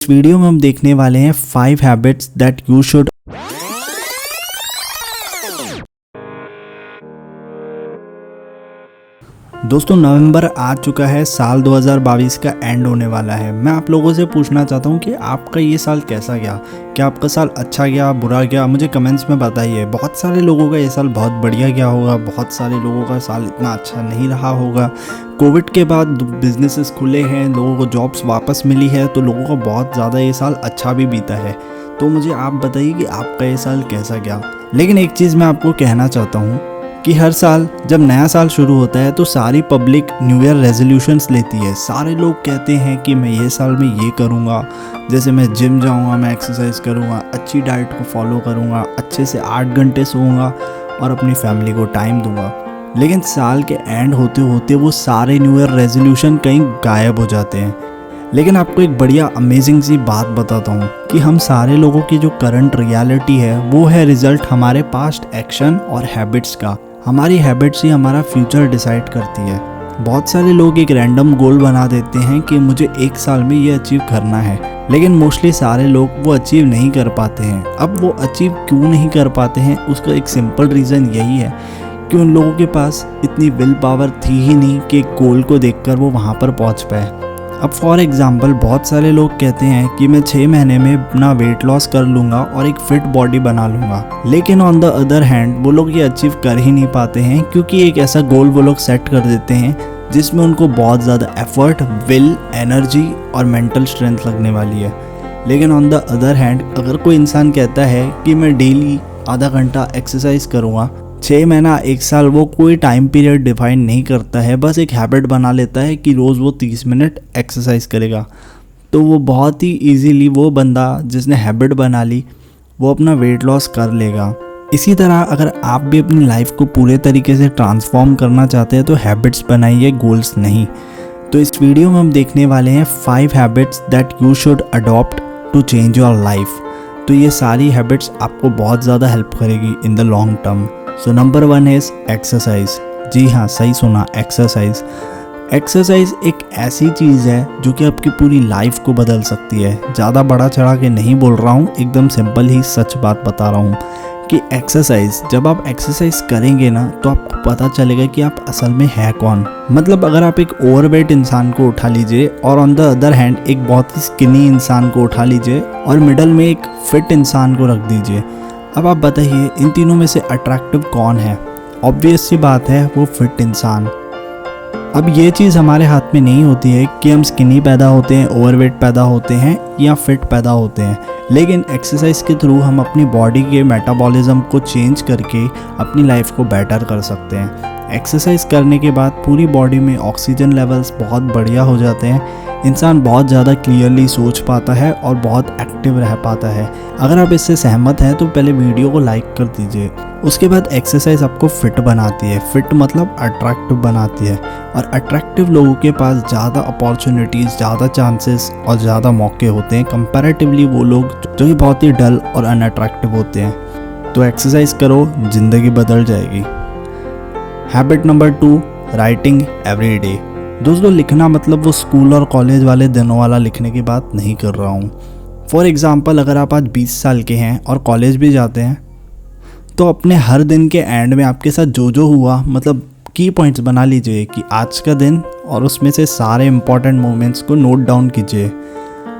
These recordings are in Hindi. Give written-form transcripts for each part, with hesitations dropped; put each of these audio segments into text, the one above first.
इस वीडियो में हम देखने वाले हैं 5 हैबिट्स दैट यू शुड। दोस्तों नवंबर आ चुका है, साल 2022 का एंड होने वाला है। मैं आप लोगों से पूछना चाहता हूँ कि आपका ये साल कैसा गया? क्या आपका साल अच्छा गया, बुरा गया? मुझे कमेंट्स में बताइए। बहुत सारे लोगों का ये साल बहुत बढ़िया गया होगा, बहुत सारे लोगों का साल इतना अच्छा नहीं रहा होगा। कोविड के बाद बिजनेसेस खुले हैं, लोगों को जॉब्स वापस मिली है, तो लोगों का बहुत ज़्यादा ये साल अच्छा भी बीता है। तो मुझे आप बताइए कि आपका ये साल कैसा गया। लेकिन एक चीज़ मैं आपको कहना चाहता हूँ कि हर साल जब नया साल शुरू होता है तो सारी पब्लिक न्यू ईयर रेजोल्यूशंस लेती है। सारे लोग कहते हैं कि मैं ये साल में ये करूँगा, जैसे मैं जिम जाऊँगा, मैं एक्सरसाइज करूँगा, अच्छी डाइट को फॉलो करूँगा, अच्छे से 8 घंटे सोऊंगा और अपनी फैमिली को टाइम दूंगा। लेकिन साल के एंड होते होते वो सारे न्यू ईयर रेजोल्यूशन कहीं गायब हो जाते हैं। लेकिन आपको एक बढ़िया अमेजिंग सी बात बताता हूँ कि हम सारे लोगों की जो करंट रियलिटी है वो है रिजल्ट हमारे पास्ट एक्शन और हैबिट्स का। हमारी हैबिट्स ही हमारा फ्यूचर डिसाइड करती है। बहुत सारे लोग एक रैंडम गोल बना देते हैं कि मुझे 1 साल में ये अचीव करना है, लेकिन मोस्टली सारे लोग वो अचीव नहीं कर पाते हैं। अब वो अचीव क्यों नहीं कर पाते हैं, उसका एक सिंपल रीज़न यही है कि उन लोगों के पास इतनी विल पावर थी ही नहीं कि एक गोल को देखकर वो वहाँ पर पहुँच पाए। अब फॉर एग्जाम्पल बहुत सारे लोग कहते हैं कि मैं 6 महीने में अपना वेट लॉस कर लूँगा और एक फिट बॉडी बना लूँगा, लेकिन ऑन द अदर हैंड वो लोग ये अचीव कर ही नहीं पाते हैं, क्योंकि एक ऐसा गोल वो लोग सेट कर देते हैं जिसमें उनको बहुत ज़्यादा एफर्ट, विल, एनर्जी और मेंटल स्ट्रेंथ लगने वाली है। लेकिन ऑन द अदर हैंड अगर कोई इंसान कहता है कि मैं डेली आधा घंटा एक्सरसाइज करूँगा, 6 महीना 1 साल वो कोई टाइम पीरियड डिफाइन नहीं करता है, बस एक हैबिट बना लेता है कि रोज़ वो 30 मिनट एक्सरसाइज करेगा, तो वो बहुत ही इजीली वो बंदा जिसने हैबिट बना ली वो अपना वेट लॉस कर लेगा। इसी तरह अगर आप भी अपनी लाइफ को पूरे तरीके से ट्रांसफॉर्म करना चाहते हैं तो हैबिट्स बनाइए, गोल्स नहीं। तो इस वीडियो में हम देखने वाले हैं 5 habits that you should adopt to change your life. तो ये सारी हैबिट्स आपको बहुत ज़्यादा हेल्प करेगी in the long term. So number 1 is exercise. जी हाँ, सही सुना, एक्सरसाइज। एक्सरसाइज एक ऐसी चीज़ है जो कि आपकी पूरी लाइफ को बदल सकती है। ज़्यादा बड़ा चढ़ा के नहीं बोल रहा हूँ, एकदम सिंपल ही सच बात बता रहा हूँ कि एक्सरसाइज, जब आप एक्सरसाइज करेंगे ना तो आपको पता चलेगा कि आप असल में है कौन। मतलब अगर आप एक ओवरवेट इंसान को उठा लीजिए और ऑन द अदर हैंड एक बहुत ही स्किनी इंसान को उठा लीजिए और मिडल में एक फिट इंसान को रख दीजिए, अब आप बताइए इन तीनों में से अट्रैक्टिव कौन है? ऑब्वियस सी बात है, वो फिट इंसान। अब ये चीज़ हमारे हाथ में नहीं होती है कि हम स्किनी पैदा होते हैं, ओवरवेट पैदा होते हैं या फिट पैदा होते हैं, लेकिन एक्सरसाइज के थ्रू हम अपनी बॉडी के मेटाबॉलिज्म को चेंज करके अपनी लाइफ को बेटर कर सकते हैं। एक्सरसाइज करने के बाद पूरी बॉडी में ऑक्सीजन लेवल्स बहुत बढ़िया हो जाते हैं, इंसान बहुत ज़्यादा क्लियरली सोच पाता है और बहुत एक्टिव रह पाता है। अगर आप इससे सहमत हैं तो पहले वीडियो को लाइक कर दीजिए। उसके बाद एक्सरसाइज आपको फिट बनाती है, फिट मतलब अट्रैक्टिव बनाती है, और अट्रैक्टिव लोगों के पास ज़्यादा अपॉर्चुनिटीज़, ज़्यादा चांसेस और ज़्यादा मौके होते हैं कंपैरेटिवली वो लोग जो कि बहुत ही डल और अनअट्रैक्टिव होते हैं। तो एक्सरसाइज करो, ज़िंदगी बदल जाएगी। Habit number 2, writing every day. दोस्तों लिखना मतलब वो स्कूल और कॉलेज वाले दिनों वाला लिखने की बात नहीं कर रहा हूँ। फॉर एग्ज़ाम्पल अगर आप आज 20 साल के हैं और कॉलेज भी जाते हैं तो अपने हर दिन के एंड में आपके साथ जो जो हुआ, मतलब की पॉइंट्स बना लीजिए कि आज का दिन, और उसमें से सारे इंपॉर्टेंट मोमेंट्स को नोट डाउन कीजिए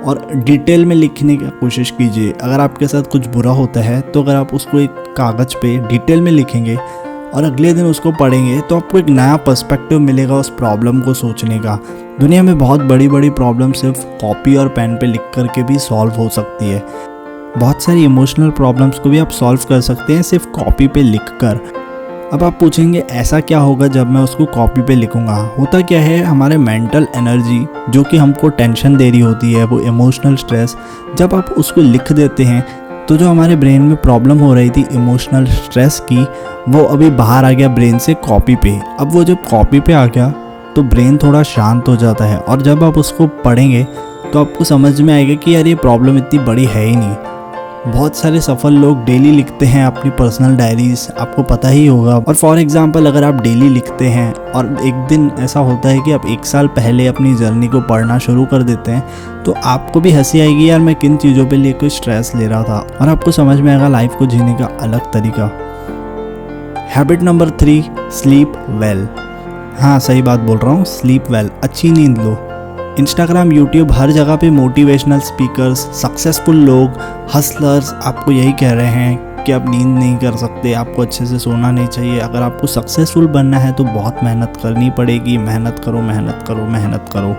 और डिटेल में लिखने की कोशिश कीजिए। अगर आपके साथ कुछ बुरा होता है तो अगर आप उसको एक कागज़ पे डिटेल में लिखेंगे और अगले दिन उसको पढ़ेंगे तो आपको एक नया पर्सपेक्टिव मिलेगा उस प्रॉब्लम को सोचने का। दुनिया में बहुत बड़ी बड़ी प्रॉब्लम सिर्फ कॉपी और पेन पे लिख कर के भी सॉल्व हो सकती है। बहुत सारी इमोशनल प्रॉब्लम्स को भी आप सॉल्व कर सकते हैं सिर्फ कॉपी पे लिख कर। अब आप पूछेंगे ऐसा क्या होगा जब मैं उसको कॉपी पे लिखूंगा? होता क्या है, हमारे मेंटल एनर्जी जो कि हमको टेंशन दे रही होती है, वो इमोशनल स्ट्रेस, जब आप उसको लिख देते हैं तो जो हमारे ब्रेन में प्रॉब्लम हो रही थी इमोशनल स्ट्रेस की, वो अभी बाहर आ गया ब्रेन से कॉपी पे। अब वो जब कॉपी पे आ गया तो ब्रेन थोड़ा शांत हो जाता है, और जब आप उसको पढ़ेंगे तो आपको समझ में आएगा कि यार ये प्रॉब्लम इतनी बड़ी है ही नहीं। बहुत सारे सफल लोग डेली लिखते हैं अपनी पर्सनल डायरीज, आपको पता ही होगा। और फॉर एग्जांपल अगर आप डेली लिखते हैं और एक दिन ऐसा होता है कि आप 1 साल पहले अपनी जर्नी को पढ़ना शुरू कर देते हैं, तो तो आपको भी हंसी आएगी यार मैं किन चीज़ों पे लिए कोई स्ट्रेस ले रहा था, और आपको समझ में आएगा लाइफ को जीने का अलग तरीका। Habit number 3, sleep well. हाँ सही बात बोल रहा हूँ, स्लीप वेल, अच्छी नींद लो। इंस्टाग्राम, यूट्यूब, हर जगह पे मोटिवेशनल स्पीकर्स, सक्सेसफुल लोग, हसलर्स आपको यही कह रहे हैं कि आप नींद नहीं कर सकते, आपको अच्छे से सोना नहीं चाहिए। अगर आपको सक्सेसफुल बनना है तो बहुत मेहनत करनी पड़ेगी, मेहनत करो मेहनत करो मेहनत करो।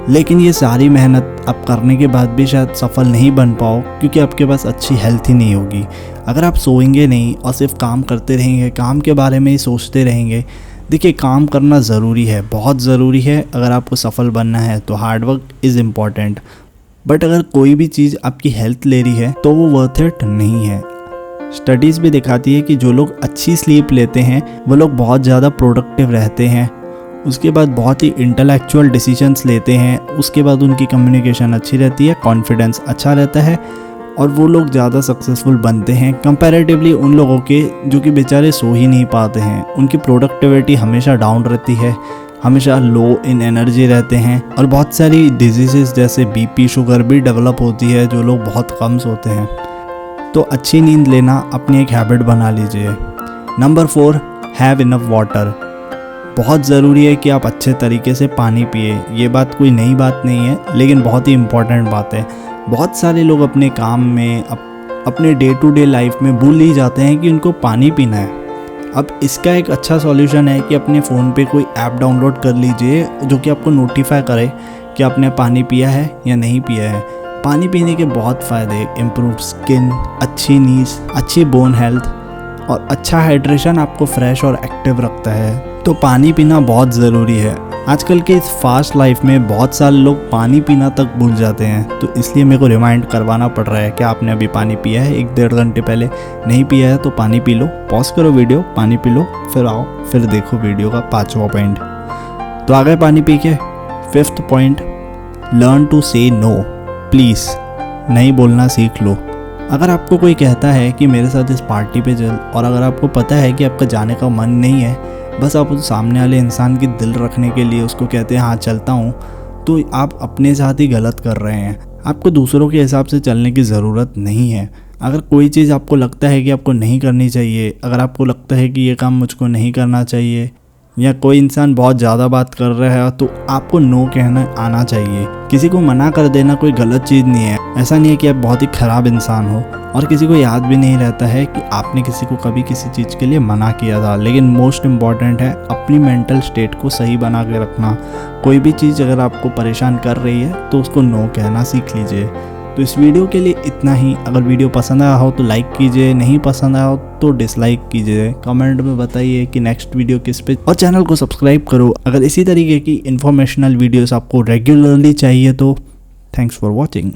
लेकिन ये सारी मेहनत आप करने के बाद भी शायद सफल नहीं बन पाओ, क्योंकि आपके पास अच्छी हेल्थ ही नहीं होगी। अगर आप सोएंगे नहीं और सिर्फ काम करते रहेंगे, काम के बारे में ही सोचते रहेंगे, देखिए काम करना ज़रूरी है, बहुत ज़रूरी है। अगर आपको सफल बनना है तो hard work is important, but अगर कोई भी चीज़ आपकी हेल्थ ले रही है तो वो वर्थ इट नहीं है। स्टडीज़ भी दिखाती है कि जो लोग अच्छी स्लीप लेते हैं वो लोग बहुत ज़्यादा प्रोडक्टिव रहते हैं, उसके बाद बहुत ही इंटेलेक्चुअल डिसीजंस लेते हैं, उसके बाद उनकी कम्युनिकेशन अच्छी रहती है, कॉन्फिडेंस अच्छा रहता है, और वो लोग ज़्यादा सक्सेसफुल बनते हैं कंपैरेटिवली उन लोगों के जो कि बेचारे सो ही नहीं पाते हैं। उनकी प्रोडक्टिविटी हमेशा डाउन रहती है, हमेशा लो इन एनर्जी रहते हैं, और बहुत सारी डिजीज़ेस जैसे बीपी, शुगर भी डेवलप होती है जो लोग बहुत कम सोते हैं। तो अच्छी नींद लेना अपनी एक हैबिट बना लीजिए। Number 4, have enough water. बहुत ज़रूरी है कि आप अच्छे तरीके से पानी पिए। ये बात कोई नई बात नहीं है, लेकिन बहुत ही इम्पॉर्टेंट बात है। बहुत सारे लोग अपने काम में, अपने डे टू डे लाइफ में भूल ही जाते हैं कि उनको पानी पीना है। अब इसका एक अच्छा सॉल्यूशन है कि अपने फ़ोन पे कोई ऐप डाउनलोड कर लीजिए जो कि आपको नोटिफाई करे कि आपने पानी पिया है या नहीं पिया है। पानी पीने के बहुत फ़ायदे, इम्प्रूव स्किन, अच्छी नींद, अच्छी बोन हेल्थ, और अच्छा हाइड्रेशन आपको फ्रेश और एक्टिव रखता है। तो पानी पीना बहुत ज़रूरी है। आजकल के इस फास्ट लाइफ में बहुत सारे लोग पानी पीना तक भूल जाते हैं, तो इसलिए मेरे को रिमाइंड करवाना पड़ रहा है कि आपने अभी पानी पिया है 1-1.5 घंटे पहले, नहीं पिया है तो पानी पी लो। पॉज करो वीडियो, पानी पी लो, फिर आओ फिर देखो वीडियो का 5वां पॉइंट। तो आ गए पानी पी के। 5th पॉइंट, लर्न टू से नो। प्लीज़ नहीं बोलना सीख लो। अगर आपको कोई कहता है कि मेरे साथ इस पार्टी पे चल, और अगर आपको पता है कि आपका जाने का मन नहीं है, बस आप उस सामने वाले इंसान की दिल रखने के लिए उसको कहते हैं हाँ चलता हूँ, तो आप अपने साथ ही गलत कर रहे हैं। आपको दूसरों के हिसाब से चलने की ज़रूरत नहीं है। अगर कोई चीज़ आपको लगता है कि आपको नहीं करनी चाहिए, अगर आपको लगता है कि ये काम मुझको नहीं करना चाहिए, या कोई इंसान बहुत ज़्यादा बात कर रहा है, तो आपको नो कहना आना चाहिए। किसी को मना कर देना कोई गलत चीज़ नहीं है। ऐसा नहीं है कि आप बहुत ही ख़राब इंसान हो, और किसी को याद भी नहीं रहता है कि आपने किसी को कभी किसी चीज़ के लिए मना किया था। लेकिन मोस्ट इम्पॉर्टेंट है अपनी मेंटल स्टेट को सही बना के रखना। कोई भी चीज़ अगर आपको परेशान कर रही है तो उसको नो कहना सीख लीजिए। तो इस वीडियो के लिए इतना ही। अगर वीडियो पसंद आया हो तो लाइक कीजिए, नहीं पसंद आया हो तो डिसलाइक कीजिए। कमेंट में बताइए कि नेक्स्ट वीडियो किस पे, और चैनल को सब्सक्राइब करो अगर इसी तरीके की इन्फॉर्मेशनल वीडियोस आपको रेगुलरली चाहिए तो। Thanks for watching.